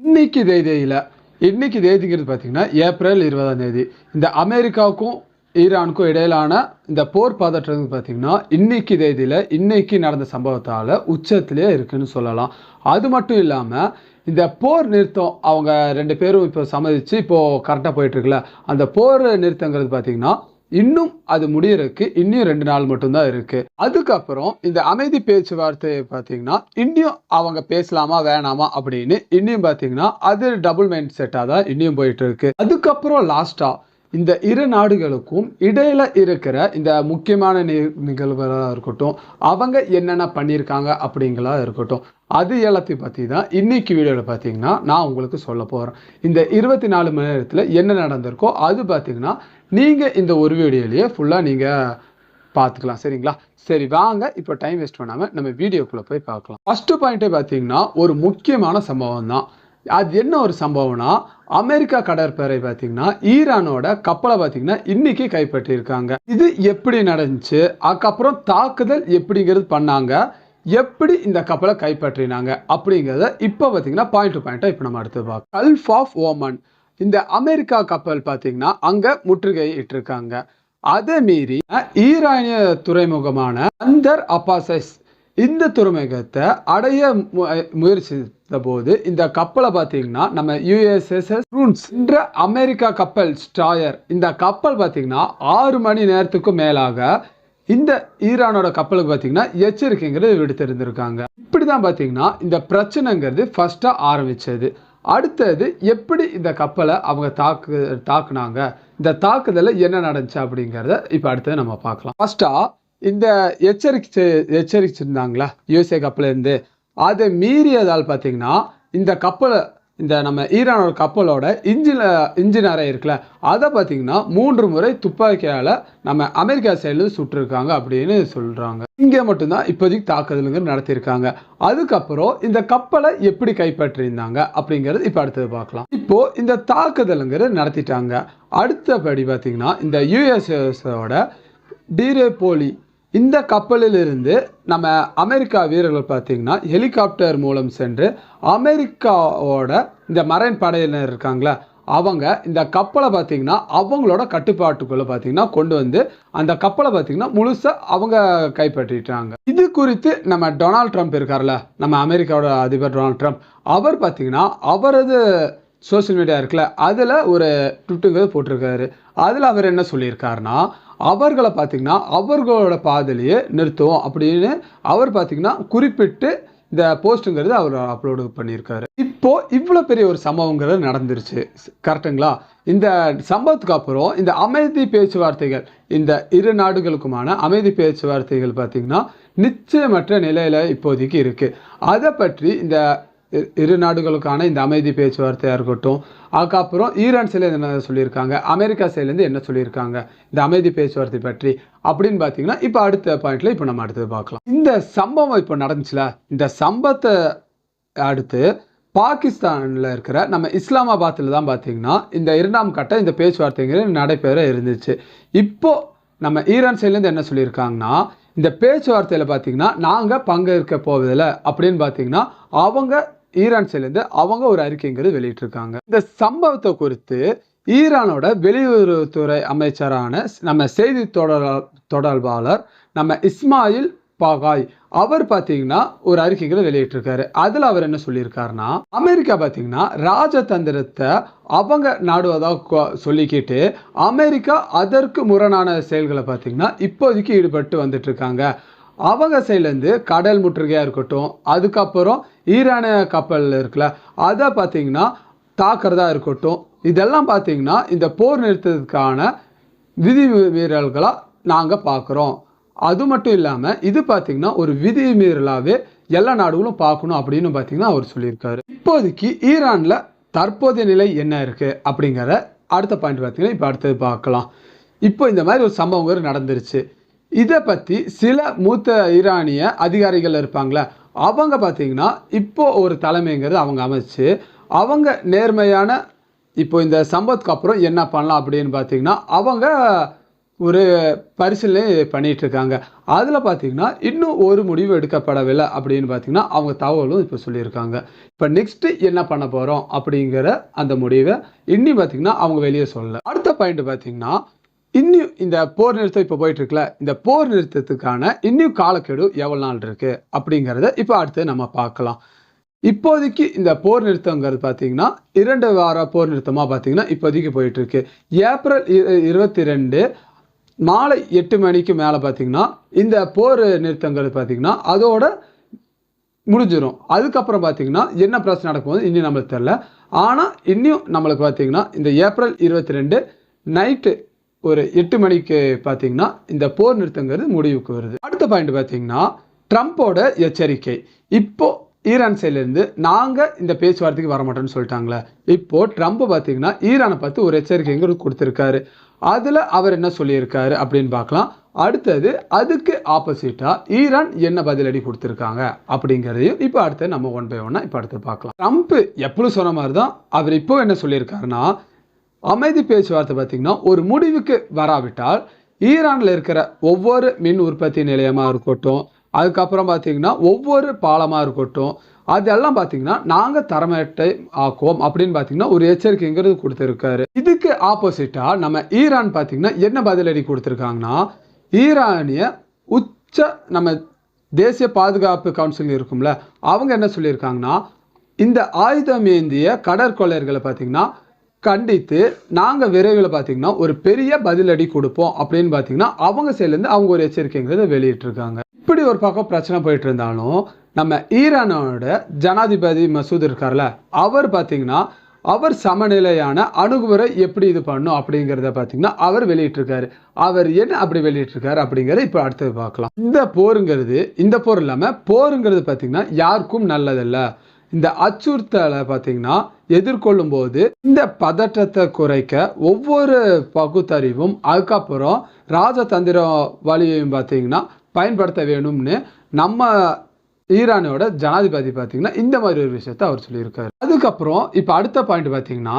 இன்னைக்கு தேதியில் இன்னைக்கு தேதிங்கிறது பார்த்தீங்கன்னா ஏப்ரல் 20ஆம் தேதி இந்த அமெரிக்காவுக்கும் ஈரானுக்கும் இடையிலான இந்த போர் பதற்றம் பார்த்தீங்கன்னா இன்னைக்கு தேதியில் இன்னைக்கு நடந்த சம்பவத்தால் உச்சத்திலே இருக்குன்னு சொல்லலாம். அது மட்டும் இல்லாமல் இந்த போர் நிறுத்தம் அவங்க 2 பேரும் இப்போ சம்மதிச்சு இப்போது கரெக்டாக போயிட்டுருக்குல்ல, அந்த போர் நிறுத்தங்கிறது பார்த்தீங்கன்னா இன்னும் அது முடியறதுக்கு இன்னும் 2 நாள் மட்டும்தான் இருக்கு. அதுக்கப்புறம் இந்த அமைதி பேச்சுவார்த்தை பார்த்தீங்கன்னா இன்னும் அவங்க பேசலாமா வேணாமா அப்படின்னு இன்னும் பார்த்தீங்கன்னா அது டபுள் மைண்ட் செட்டாக தான் இன்னும் போயிட்டு இருக்கு. அதுக்கப்புறம் லாஸ்டா இந்த இரு நாடுகளுக்கும் இடையில இருக்கிற இந்த முக்கியமான நிகழ்வுகளாக இருக்கட்டும், அவங்க என்னென்ன பண்ணியிருக்காங்க அப்படிங்களா இருக்கட்டும், அது எல்லாத்தையும் பற்றி தான் இன்னைக்கு வீடியோவில் பார்த்தீங்கன்னா நான் உங்களுக்கு சொல்ல போகிறேன். இந்த 24 மணி நேரத்தில் என்ன நடந்திருக்கோ அது பார்த்தீங்கன்னா நீங்கள் இந்த ஒரு வீடியோலேயே ஃபுல்லாக நீங்கள் பார்த்துக்கலாம். சரிங்களா? சரி, வாங்க இப்போ டைம் வேஸ்ட் பண்ணாமல் நம்ம வீடியோக்குள்ளே போய் பார்க்கலாம். ஃபஸ்ட்டு பாயிண்ட்டே பார்த்தீங்கன்னா ஒரு முக்கியமான சம்பவம் தான். அது என்ன ஒரு சம்பவம்னா, அமெரிக்கா கடற்படை பார்த்தீங்கன்னா ஈரானோட கப்பலை பார்த்தீங்கன்னா இன்னைக்கு கைப்பற்றியிருக்காங்க. இது எப்படி நடந்துச்சு, அதுக்கப்புறம் தாக்குதல் எப்படிங்கிறது பண்ணாங்க, எப்படி இந்த கப்பலை கைப்பற்றினாங்க அப்படிங்கிறத இப்போ பார்த்தீங்கன்னா பாயிண்ட் டு பாயிண்டாக இப்போ நம்ம அடுத்து பார்க்கலாம். கல்ஃப் ஆஃப் ஓமன் இந்த அமெரிக்கா கப்பல் பார்த்தீங்கன்னா அங்கே முற்றுகை இட்டிருக்காங்க. அதை மீறி ஈரானிய துறைமுகமான பந்தர் அப்பாஸ் இந்த துறைமுகத்தை அடைய முயற்சித்த போது இந்த கப்பலை பார்த்தீங்கன்னா நம்ம USS ரூன்ஸ் என்ற அமெரிக்கா கப்பல் ஸ்டாயர் இந்த கப்பல் பார்த்தீங்கன்னா 6 மணி நேரத்துக்கும் மேலாக இந்த ஈரானோட கப்பலுக்கு பார்த்தீங்கன்னா எச்சரிக்கைங்கிறது விடுத்திருந்திருக்காங்க. இப்படி தான் பார்த்தீங்கன்னா இந்த பிரச்சனைங்கிறது ஃபர்ஸ்ட்டாக ஆரம்பிச்சது. அடுத்தது எப்படி இந்த கப்பலை அவங்க தாக்குனாங்க, இந்த தாக்குதலில் என்ன நடந்துச்சு அப்படிங்கிறத இப்போ அடுத்தது நம்ம பார்க்கலாம். ஃபர்ஸ்ட்டாக இந்த எச்சரிச்சிருந்தாங்களா USA கப்பலேருந்து, அதை மீறியதால் பார்த்தீங்கன்னா இந்த கப்பலை இந்த நம்ம ஈரானோட கப்பலோட இன்ஜின் அறை இருக்குல்ல, அதை பார்த்தீங்கன்னா 3 முறை துப்பாக்கியால் நம்ம அமெரிக்கா சைடில் சுட்டிருக்காங்க அப்படின்னு சொல்கிறாங்க. இங்கே மட்டும்தான் இப்போதைக்கு தாக்குதலுங்க நடத்தியிருக்காங்க. அதுக்கப்புறம் இந்த கப்பலை எப்படி கைப்பற்றியிருந்தாங்க அப்படிங்கிறது இப்போ அடுத்தது பார்க்கலாம். இப்போது இந்த தாக்குதலுங்கிறது நடத்திட்டாங்க. அடுத்தபடி பார்த்தீங்கன்னா இந்த USSோட டிரேபோலி இந்த கப்பலிலிருந்து நம்ம அமெரிக்கா வீரர்கள் பார்த்தீங்கன்னா ஹெலிகாப்டர் மூலம் சென்று அமெரிக்காவோட இந்த மரைன் படையினர் இருக்காங்களா, அவங்க இந்த கப்பலை பார்த்தீங்கன்னா அவங்களோட கட்டுப்பாட்டுக்குள்ளே பார்த்தீங்கன்னா கொண்டு வந்து அந்த கப்பலை பார்த்தீங்கன்னா முழுசாக அவங்க கைப்பற்றிட்டாங்க. இது குறித்து நம்ம டொனால்ட் ட்ரம்ப் இருக்கார்ல, நம்ம அமெரிக்காவோட அதிபர் டொனால்ட் ட்ரம்ப், அவர் பார்த்தீங்கன்னா அவரது சோசியல் மீடியா இருக்குல்ல, அதில் ஒரு ட்விட்டுங்கிறது போட்டிருக்காரு. அதில் அவர் என்ன சொல்லியிருக்காருன்னா, அவர்களை பார்த்தீங்கன்னா அவர்களோட பாதையிலேயே நிறுத்துவோம் அப்படின்னு அவர் பார்த்தீங்கன்னா குறிப்பிட்டு இந்த போஸ்ட்டுங்கிறது அவர் அப்லோடு பண்ணியிருக்காரு. இப்போது இவ்வளோ பெரிய ஒரு சம்பவங்கிறது நடந்துருச்சு, கரெக்டுங்களா? இந்த சம்பவத்துக்கு அப்புறம் இந்த அமைதி பேச்சுவார்த்தைகள் இந்த இரு நாடுகளுக்குமான அமைதி பேச்சுவார்த்தைகள் பார்த்தீங்கன்னா நிச்சயமற்ற நிலையில் இப்போதைக்கு இருக்குது. அதை பற்றி இந்த இரு நாடுகளுக்கான இந்த அமைதி பேச்சுவார்த்தையாக இருக்கட்டும், அதுக்கப்புறம் ஈரான் சைட்லேருந்து என்ன சொல்லியிருக்காங்க, அமெரிக்கா சைட்லேருந்து என்ன சொல்லியிருக்காங்க இந்த அமைதி பேச்சுவார்த்தை பற்றி அப்படின்னு பார்த்தீங்கன்னா இப்போ அடுத்த பாயிண்ட்ல இப்போ நம்ம அடுத்தது பார்க்கலாம். இந்த சம்பவம் இப்போ நடந்துச்சுல, இந்த சம்பவத்தை அடுத்து பாகிஸ்தானில் இருக்கிற நம்ம இஸ்லாமாபாத்தில் தான் பார்த்தீங்கன்னா இந்த 2ஆம் கட்ட இந்த பேச்சுவார்த்தைங்கிறது நடைபெற இருந்துச்சு. இப்போது நம்ம ஈரான் சைட்லேருந்து என்ன சொல்லியிருக்காங்கன்னா, இந்த பேச்சுவார்த்தையில் பார்த்தீங்கன்னா நாங்கள் பங்கேற்க போவதில்லை அப்படின்னு பார்த்தீங்கன்னா அவங்க ஈரான் சைட்லேருந்து அவங்க ஒரு அறிக்கைங்கிறது வெளியிட்டிருக்காங்க. இந்த சம்பவத்தை குறித்து ஈரானோட வெளியுறவுத்துறை அமைச்சரான நம்ம செய்தி தொடர்பாளர் நம்ம இஸ்மாயில் பாகாய் அவர் பார்த்தீங்கன்னா ஒரு அறிக்கைகளை வெளியிட்டிருக்காரு. அதில் அவர் என்ன சொல்லியிருக்காருன்னா, அமெரிக்கா பார்த்தீங்கன்னா ராஜதந்திரத்தை அவங்க நாடுவதாக சொல்லிக்கிட்டு அமெரிக்கா அதற்கு முரணான செயல்களை பார்த்தீங்கன்னா இப்போதைக்கு ஈடுபட்டு வந்துட்டு இருக்காங்க. அவங்க சைட்லேருந்து கடல் முற்றுகையாக இருக்கட்டும், அதுக்கப்புறம் ஈரானிய கப்பல் இருக்குல்ல அதை பார்த்தீங்கன்னா தாக்குறதா இருக்கட்டும், இதெல்லாம் பார்த்தீங்கன்னா இந்த போர் நிறுத்தத்துக்கான விதி மீறல்களாக நாங்கள் பார்க்குறோம். அது மட்டும் இல்லாமல் இது பார்த்தீங்கன்னா ஒரு விதி மீறலாகவே எல்லா நாடுகளும் பார்க்கணும் அப்படின்னு பார்த்தீங்கன்னா அவர் சொல்லியிருக்காரு. இப்போதைக்கு ஈரானில் தற்போதைய நிலை என்ன இருக்குது அப்படிங்கிற அடுத்த பாயிண்ட் பார்த்தீங்கன்னா இப்போ அடுத்தது பார்க்கலாம். இப்போ இந்த மாதிரி ஒரு சம்பவங்கள் நடந்துருச்சு. இதை பற்றி சில மூத்த ஈரானிய அதிகாரிகள் இருப்பாங்களே, அவங்க பார்த்தீங்கன்னா இப்போ ஒரு தலைமைங்கிறது அவங்க அமைச்சு அவங்க நேர்மையான இப்போ இந்த சம்பவத்துக்கு அப்புறம் என்ன பண்ணலாம் அப்படின்னு பார்த்தீங்கன்னா அவங்க ஒரு பரிசீலனை பண்ணிட்டு இருக்காங்க. அதில் பார்த்தீங்கன்னா இன்னும் ஒரு முடிவு எடுக்கப்படவில்லை அப்படின்னு பார்த்தீங்கன்னா அவங்க தகவலும் இப்போ சொல்லியிருக்காங்க. இப்போ நெக்ஸ்ட் என்ன பண்ண போகிறோம் அப்படிங்கிற அந்த முடிவை இன்னும் பார்த்தீங்கன்னா அவங்க வெளியே சொல்லல. அடுத்த பாயிண்ட் பார்த்தீங்கன்னா இன்னும் இந்த போர் நிறுத்தம் இப்போ போயிட்டு இருக்குல்ல, இந்த போர் நிறுத்தத்துக்கான இன்னும் காலக்கெடு எவ்வளோ நாள் இருக்கு அப்படிங்கிறத இப்போ அடுத்து நம்ம பார்க்கலாம். இப்போதைக்கு இந்த போர் நிறுத்தங்கிறது பார்த்தீங்கன்னா 2 வார போர் நிறுத்தமாக பார்த்தீங்கன்னா இப்போதைக்கு போயிட்டு இருக்கு. ஏப்ரல் 22 மாலை 8 மணிக்கு மேலே பார்த்தீங்கன்னா இந்த போர் நிறுத்தங்கிறது பார்த்தீங்கன்னா அதோட முடிஞ்சிடும். அதுக்கப்புறம் பார்த்தீங்கன்னா என்ன பிரச்சனை நடக்கும்போது இன்னும் நம்மளுக்கு தெரியல. ஆனால் இன்னும் நம்மளுக்கு பார்த்தீங்கன்னா இந்த ஏப்ரல் 22 நைட்டு ஒரு 8 மணிக்கு பார்த்தீங்கன்னா இந்த போர் நிறுத்தங்கிறது முடிவுக்கு வருது. அடுத்த பாயிண்ட் பார்த்தீங்கன்னா ட்ரம்ப்போட எச்சரிக்கை. இப்போ ஈரான் சைட்லேருந்து நாங்கள் இந்த பேச்சுவார்த்தைக்கு வரமாட்டோம்னு சொல்லிட்டாங்களே, இப்போது ட்ரம்ப் பார்த்தீங்கன்னா ஈரானை பார்த்து ஒரு எச்சரிக்கைங்கிறது கொடுத்துருக்காரு. அதில் அவர் என்ன சொல்லியிருக்காரு அப்படின்னு பார்க்கலாம். அடுத்தது அதுக்கு ஆப்போசிட்டாக ஈரான் என்ன பதிலடி கொடுத்துருக்காங்க அப்படிங்கிறதையும் இப்போ அடுத்து நம்ம 1 by 1 இப்போ அடுத்து பார்க்கலாம். ட்ரம்ப் எப்பவும் சொன்ன மாதிரி தான் அவர் இப்போ என்ன சொல்லியிருக்காருன்னா, அமைதி பேச்சுவார்த்தை பார்த்தீங்கன்னா ஒரு முடிவுக்கு வராவிட்டால் ஈரானில் இருக்கிற ஒவ்வொரு மின் உற்பத்தி நிலையமாக இருக்கட்டும், அதுக்கப்புறம் பார்த்தீங்கன்னா ஒவ்வொரு பாலமாக இருக்கட்டும், அதெல்லாம் பார்த்தீங்கன்னா நாங்கள் தரமேட்டை ஆக்குவோம் அப்படின்னு பார்த்தீங்கன்னா ஒரு எச்சரிக்கைங்கிறது கொடுத்துருக்காரு. இதுக்கு ஆப்போசிட்டாக நம்ம ஈரான் பார்த்தீங்கன்னா என்ன பதிலடி கொடுத்துருக்காங்கன்னா, ஈரானிய உச்ச நம்ம தேசிய பாதுகாப்பு கவுன்சில் இருக்கும்ல, அவங்க என்ன சொல்லியிருக்காங்கன்னா இந்த ஆயுதம் ஏந்திய கடற்கொள்ளையர்களை பார்த்தீங்கன்னா கண்டித்து நாங்கள் விரைவில் பார்த்தீங்கன்னா ஒரு பெரிய பதிலடி கொடுப்போம் அப்படின்னு பார்த்தீங்கன்னா அவங்க சைட்லேருந்து அவங்க ஒரு எச்சரிக்கைங்கிறத வெளியிட்டிருக்காங்க. இப்படி ஒரு பக்கம் பிரச்சனை போயிட்டு இருந்தாலும் நம்ம ஈரானோட ஜனாதிபதி மசூத் இருக்கார்ல, அவர் பார்த்தீங்கன்னா அவர் சமநிலையான அணுகுமுறை எப்படி இது பண்ணும் அப்படிங்கிறத பார்த்தீங்கன்னா அவர் வெளியிட்டிருக்காரு. அவர் என்ன அப்படி வெளியிட்டிருக்காரு அப்படிங்கிறத இப்போ அடுத்தது பார்க்கலாம். இந்த போர் இல்லாமல் போருங்கிறது பார்த்தீங்கன்னா யாருக்கும் நல்லதில்லை. இந்த அச்சுறுத்தலை பார்த்தீங்கன்னா எதிர்கொள்ளும் போது இந்த பதற்றத்தை குறைக்க ஒவ்வொரு பகுத்தறிவும் அதுக்கப்புறம் ராஜதந்திர வழியையும் பார்த்தீங்கன்னா பயன்படுத்த வேணும்னு நம்ம ஈரானோட ஜனாதிபதி பார்த்தீங்கன்னா இந்த மாதிரி ஒரு விஷயத்த அவர் சொல்லியிருக்காரு. அதுக்கப்புறம் இப்போ அடுத்த பாயிண்ட் பார்த்தீங்கன்னா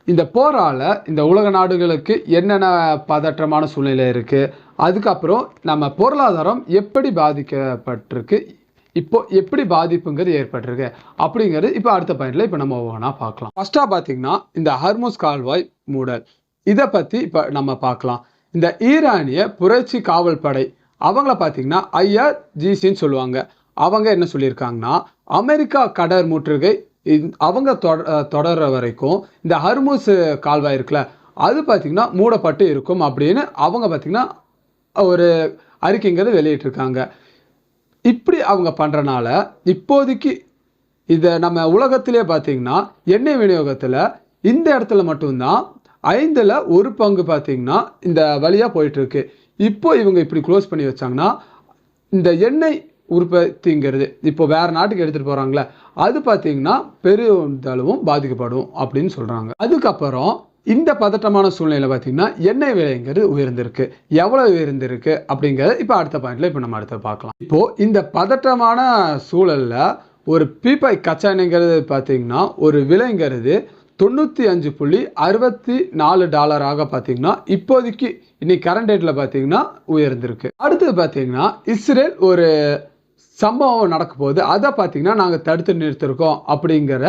இந்த போரால் இந்த உலக நாடுகளுக்கு என்னென்ன பதற்றமான சூழ்நிலை இருக்குது, அதுக்கப்புறம் நம்ம பொருளாதாரம் எப்படி பாதிக்கப்பட்டிருக்கு, இப்போ எப்படி பாதிப்புங்கிறது ஏற்பட்டிருக்கு அப்படிங்கிறது இப்போ அடுத்த பாயிண்ட்ல இப்போ நம்ம ஒவ்வொன்றா பார்க்கலாம். ஃபர்ஸ்டா பார்த்தீங்கன்னா இந்த ஹர்முஸ் கால்வாய் மூடல், இதை பற்றி இப்போ நம்ம பார்க்கலாம். இந்த ஈரானிய புரட்சி காவல் படை அவங்கள பார்த்தீங்கன்னா IRGCன்னு சொல்லுவாங்க. அவங்க என்ன சொல்லியிருக்காங்கன்னா அமெரிக்கா கடல் முற்றுகை அவங்க தொடர்ற வரைக்கும் இந்த ஹர்முஸ் கால்வாய் இருக்குல்ல அது பார்த்தீங்கன்னா மூடப்பட்டு இருக்கும் அப்படின்னு அவங்க பார்த்தீங்கன்னா ஒரு அறிக்கைங்கிறது வெளியிட்டிருக்காங்க. இப்படி அவங்க பண்ணுறனால இப்போதைக்கு இதை நம்ம உலகத்திலே பார்த்தீங்கன்னா எண்ணெய் விநியோகத்தில் இந்த இடத்துல மட்டும்தான் 5ல் 1 பங்கு பார்த்தீங்கன்னா இந்த வழியாக போயிட்டுருக்கு. இப்போ இவங்க இப்படி க்ளோஸ் பண்ணி வச்சாங்கன்னா இந்த எண்ணெய் உற்பத்திங்கிறது இப்போ வேறு நாட்டுக்கு எடுத்துகிட்டு போகிறாங்களே அது பார்த்தீங்கன்னா பெருந்தளவும் பாதிக்கப்படும் அப்படின்னு சொல்கிறாங்க. அதுக்கப்புறம் இந்த பதட்டமான சூழ்நிலை பார்த்தீங்கன்னா எண்ணெய் விலைங்கிறது உயர்ந்திருக்கு. எவ்வளோ உயர்ந்திருக்கு அப்படிங்கிறத இப்போ அடுத்த பாயிண்ட்ல இப்போ நம்ம அடுத்த பார்க்கலாம். இப்போது இந்த பதட்டமான சூழலில் ஒரு பீப்பாய் கச்சா எண்ணெய்ங்கிறது பார்த்தீங்கன்னா ஒரு விலைங்கிறது $95.64 பார்த்தீங்கன்னா இப்போதைக்கு இன்னைக்கு கரண்ட் டேட்டில் பார்த்தீங்கன்னா உயர்ந்திருக்கு. அடுத்தது பார்த்தீங்கன்னா இஸ்ரேல் ஒரு சம்பவம் நடக்க போகுது, அதை பார்த்தீங்கன்னா நாங்கள் தடுத்து நிறுத்திருக்கோம் அப்படிங்கிற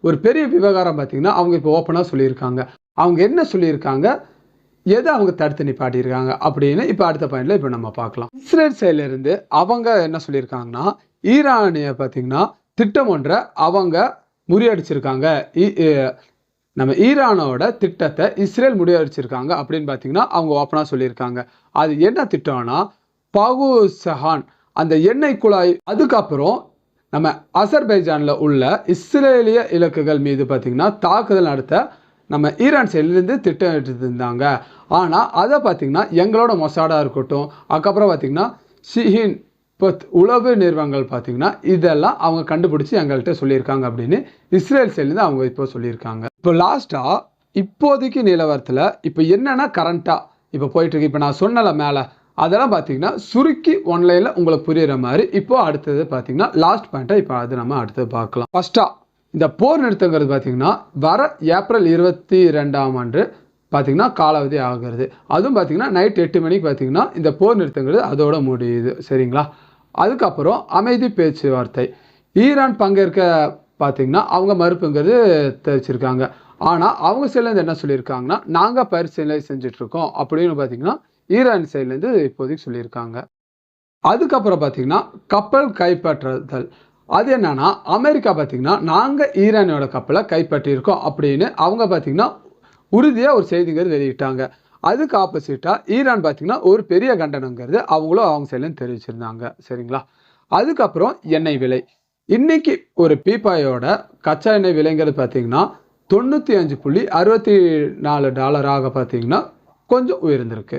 ஒரு பெரிய விவகாரம் பார்த்தீங்கன்னா அவங்க இப்போ ஓப்பனாக சொல்லியிருக்காங்க. அவங்க என்ன சொல்லியிருக்காங்க, எதை அவங்க தடுத்து நிப்பாட்டியிருக்காங்க அப்படின்னு இப்போ அடுத்த பாயிண்ட்ல இப்போ நம்ம பார்க்கலாம். இஸ்ரேல் சைட்லேருந்து அவங்க என்ன சொல்லியிருக்காங்கன்னா ஈரானிய பார்த்தீங்கன்னா திட்டம் ஒன்றை அவங்க முறியடிச்சிருக்காங்க. நம்ம ஈரானோட திட்டத்தை இஸ்ரேல் முறியடிச்சிருக்காங்க அப்படின்னு பார்த்தீங்கன்னா அவங்க ஓப்பனாக சொல்லியிருக்காங்க. அது என்ன திட்டம்னா பகுசஹான் அந்த எண்ணெய் குழாய், அதுக்கப்புறம் நம்ம அசர்பைஜானில் உள்ள இஸ்ரேலிய இலக்குகள் மீது பார்த்தீங்கன்னா தாக்குதல் நடத்த நம்ம ஈரான் சைட்லேருந்து திட்டமிட்டு இருந்தாங்க. ஆனால் அதை பார்த்தீங்கன்னா எங்களோட மொசாடாக இருக்கட்டும், அதுக்கப்புறம் பார்த்தீங்கன்னா ஷிஹின் உளவு நிறுவனங்கள் பார்த்தீங்கன்னா இதெல்லாம் அவங்க கண்டுபிடிச்சி எங்கள்கிட்ட சொல்லியிருக்காங்க அப்படின்னு இஸ்ரேல் சைட்லேருந்து அவங்க இப்போ சொல்லியிருக்காங்க. இப்போ லாஸ்ட்டாக இப்போதைக்கு நிலவரத்தில் இப்போ என்னென்னா கரண்ட்டாக இப்போ போயிட்டுருக்கு, இப்போ நான் சொன்னல மேலே அதெல்லாம் பார்த்தீங்கன்னா சுருக்கி ஒன்லைனில் உங்களுக்கு புரியுற மாதிரி இப்போ அடுத்தது பார்த்தீங்கன்னா லாஸ்ட் பாயிண்ட்டை இப்போ அது நம்ம அடுத்தது பார்க்கலாம். ஃபர்ஸ்ட்டாக இந்த போர் நிறுத்தங்கிறது பார்த்தீங்கன்னா வர ஏப்ரல் 22 அன்று பார்த்திங்கன்னா காலாவதி ஆகிறது. அதுவும் பார்த்திங்கன்னா நைட் 8 மணிக்கு பார்த்திங்கன்னா இந்த போர் நிறுத்தங்கிறது அதோட முடியுது. சரிங்களா? அதுக்கப்புறம் அமைதி பேச்சுவார்த்தை. ஈரான் பங்கேற்க பார்த்திங்கன்னா அவங்க மறுப்புங்கிறது தெரிவிச்சிருக்காங்க. ஆனால் அவங்க சைட்லேருந்து என்ன சொல்லியிருக்காங்கன்னா, நாங்கள் பரிசீலனை செஞ்சிட்ருக்கோம் அப்படின்னு பார்த்திங்கன்னா ஈரான் சைட்லேருந்து இப்போதைக்கு சொல்லியிருக்காங்க. அதுக்கப்புறம் பார்த்திங்கன்னா கப்பல் கைப்பற்றுதல். அது என்னன்னா, அமெரிக்கா பார்த்திங்கன்னா நாங்கள் ஈரானோட கப்பலை கைப்பற்றியிருக்கோம் அப்படின்னு அவங்க பார்த்திங்கன்னா உறுதியாக ஒரு செய்திங்கிறது வெளியிட்டாங்க. அதுக்கு ஆப்போசிட்டாக ஈரான் பார்த்திங்கன்னா ஒரு பெரிய கண்டனங்கிறது அவங்களும் அவங்க சைட்லேருந்து தெரிவிச்சிருந்தாங்க. சரிங்களா? அதுக்கப்புறம் எண்ணெய் விலை. இன்றைக்கி ஒரு பீப்பாயோட கச்சா எண்ணெய் விலைங்கிறது பார்த்திங்கன்னா $95.64 பார்த்திங்கன்னா கொஞ்சம் உயர்ந்திருக்கு.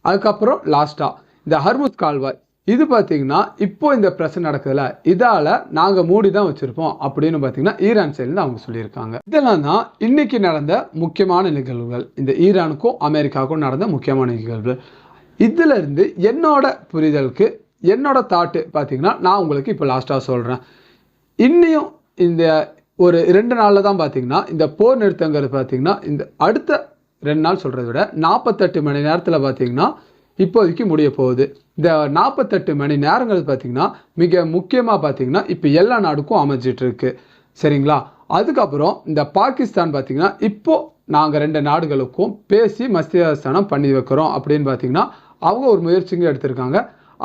அதுக்கப்புறம் லாஸ்ட்டாக இந்த ஹர்முஸ் கால்வாய். இது பார்த்திங்கன்னா இப்போ இந்த பிரச்சனை நடக்குதுல்ல, இதால் நாங்கள் மூடி தான் வச்சுருப்போம் அப்படின்னு பார்த்திங்கன்னா ஈரான் சைட்லேருந்து அவங்க சொல்லியிருக்காங்க. இதெல்லாம் தான் இன்றைக்கி நடந்த முக்கியமான நிகழ்வுகள். இந்த ஈரானுக்கும் அமெரிக்காவுக்கும் நடந்த முக்கியமான நிகழ்வுகள். இதிலிருந்து என்னோட புரிதலுக்கு என்னோட தாட்டு பார்த்திங்கன்னா நான் உங்களுக்கு இப்போ லாஸ்ட்டாக சொல்கிறேன். இன்னையும் இந்த ஒரு 2 நாளில் தான் பார்த்திங்கன்னா இந்த போர் நிறுத்தங்கிறது பார்த்திங்கன்னா இந்த அடுத்த 2 நாள் சொல்கிறத விட 48 மணி நேரத்தில் பார்த்திங்கன்னா இப்போதைக்கு முடிய போகுது. இந்த 48 மணி நேரங்கள் பார்த்திங்கன்னா மிக முக்கியமாக பார்த்திங்கன்னா இப்போ எல்லா நாடுக்கும் அமைஞ்சிட்ருக்கு. சரிங்களா? அதுக்கப்புறம் இந்த பாகிஸ்தான் பார்த்திங்கன்னா இப்போது நாங்கள் 2 நாடுகளுக்கும் பேசி மத்தியஸ்தானம் பண்ணி வைக்கிறோம் அப்படின்னு பார்த்திங்கன்னா அவங்க ஒரு முயற்சிங்க எடுத்திருக்காங்க.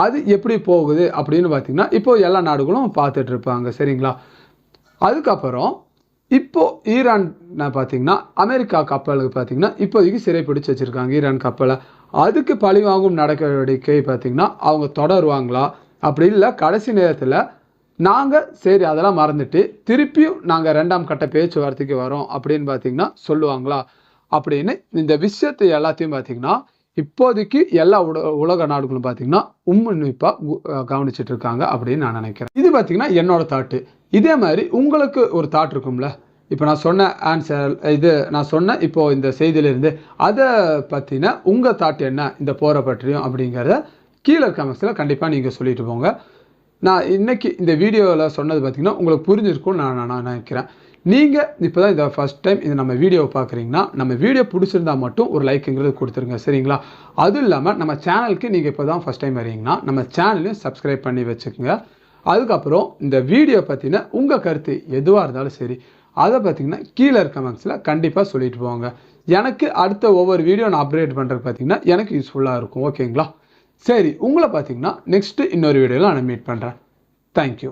அது எப்படி போகுது அப்படின்னு பார்த்திங்கன்னா இப்போது எல்லா நாடுகளும் பார்த்துட்ருப்பாங்க. சரிங்களா? அதுக்கப்புறம் இப்போது ஈரான் பார்த்திங்கன்னா அமெரிக்கா கப்பலுக்கு பார்த்திங்கன்னா இப்போதைக்கு சிறைப்பிடிச்சு வச்சுருக்காங்க ஈரான் கப்பலை. அதுக்கு பழிவாங்கும் நடவடிக்கை பார்த்திங்கன்னா அவங்க தொடருவாங்களா, அப்படி இல்லை கடைசி நேரத்தில் நாங்கள் சரி அதெல்லாம் மறந்துட்டு திருப்பியும் நாங்கள் 2ஆம் கட்ட பேச்சுவார்த்தைக்கு வரோம் அப்படின்னு பார்த்திங்கன்னா சொல்லுவாங்களா அப்படின்னு இந்த விஷயத்தை எல்லாத்தையும் பார்த்திங்கன்னா இப்போதைக்கு எல்லா உலக நாடுகளும் பார்த்திங்கன்னா உன்னிப்பாக கவனிச்சிட்டு இருக்காங்க அப்படின்னு நான் நினைக்கிறேன். இது பார்த்திங்கன்னா என்னோட தாட்டு. இதே மாதிரி உங்களுக்கு ஒரு தாட் இருக்கும்ல, இப்போ நான் சொன்ன ஆன்சர் இது நான் சொன்ன இப்போது இந்த செய்தியிலிருந்து அதை பற்றின உங்கள் தாட் என்ன இந்த போரை பற்றியும் அப்படிங்கிறத கீழே கமெண்ட்ஸில் கண்டிப்பாக நீங்கள் சொல்லிட்டு போங்க. நான் இன்றைக்கி இந்த வீடியோவில் சொன்னது பார்த்திங்கன்னா உங்களுக்கு புரிஞ்சிருக்கும்னு நான் நினைக்கிறேன். நீங்கள் இப்போ தான் இந்த ஃபஸ்ட் டைம் இது நம்ம வீடியோவை பார்க்குறீங்கன்னா நம்ம வீடியோ பிடிச்சிருந்தால் மட்டும் ஒரு லைக்குங்கிறது கொடுத்துருங்க. சரிங்களா? அதுவும் இல்லாமல் நம்ம சேனலுக்கு நீங்கள் இப்போ தான் ஃபஸ்ட் டைம் வரீங்கன்னா நம்ம சேனலையும் சப்ஸ்கிரைப் பண்ணி வச்சுக்கோங்க. அதுக்கப்புறம் இந்த வீடியோ பற்றின உங்கள் கருத்து எதுவாக இருந்தாலும் சரி அதை பார்த்திங்கன்னா கீழே கமெண்ட்ஸில் கண்டிப்பாக சொல்லிட்டு போவாங்க. எனக்கு அடுத்த ஒவ்வொரு வீடியோ நான் அப்டேட் பண்ணுறது பார்த்திங்கன்னா எனக்கு யூஸ்ஃபுல்லாக இருக்கும். ஓகேங்களா? சரி, உங்களை பார்த்திங்கன்னா நெக்ஸ்ட்டு இன்னொரு வீடியோவில் நான் மீட் பண்ணுறேன். தேங்க்யூ.